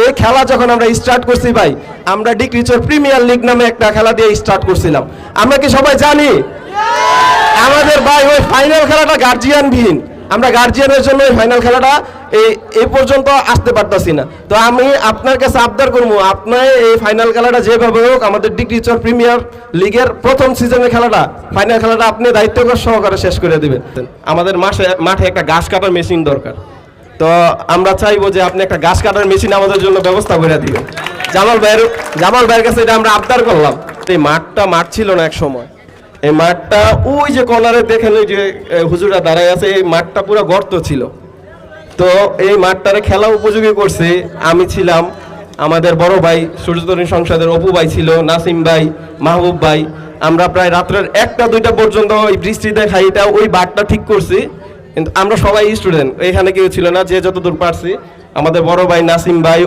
এই খেলা যখন আমরা স্টার্ট করছি ভাই, আমরা ডিক্রিচর প্রিমিয়ার লিগ নামে একটা খেলা দিয়ে স্টার্ট করছিলাম। আমরা কি সবাই জানি আমাদের ভাই ওই ফাইনাল খেলাটা গার্জিয়ানবিহীন, আমরা গার্জিয়ানের জন্য ওই ফাইনাল খেলাটা এই পর্যন্ত আসতে পারতাছি না। তো আমি আপনার কাছে আবদার করবো, আপনার এই ফাইনাল খেলাটা যেভাবে হোক আমাদের ডিক্রিচর প্রিমিয়ার লিগের প্রথম সিজনের খেলাটা, ফাইনাল খেলাটা আপনি দায়িত্ব সহকারে শেষ করে দিবেন। আমাদের মাঠে একটা ঘাস কাটার মেশিন দরকার, তো আমরা চাইবো যে আপনি একটা ঘাস কাটার মেশিন আমাদের জন্য ব্যবস্থা করে দিবেন। জামাল ভাইয়ের কাছে এটা আমরা আবদার করলাম। এই মাঠ ছিল না এক সময়, এই মাঠটা ওই যে কর্নারে দেখেন ওই যে হুজুরা দাঁড়ায় আছে, এই মাঠটা পুরো গর্ত ছিল। তো এই মাঠটারে খেলা উপযোগী করছে আমি ছিলাম, আমাদের বড় ভাই সূর্যতরী সংসদের অপু ভাই ছিল, নাসিম ভাই, মাহবুব ভাই। আমরা প্রায় রাত্রের 1টা-2টা পর্যন্ত ওই বৃষ্টিতে খাইটা ওই বাটটা ঠিক করছি, কিন্তু আমরা সবাই স্টুডেন্ট, এখানে কেউ ছিল না। যে যতদূর পারছি আমাদের বড় ভাই নাসিম ভাই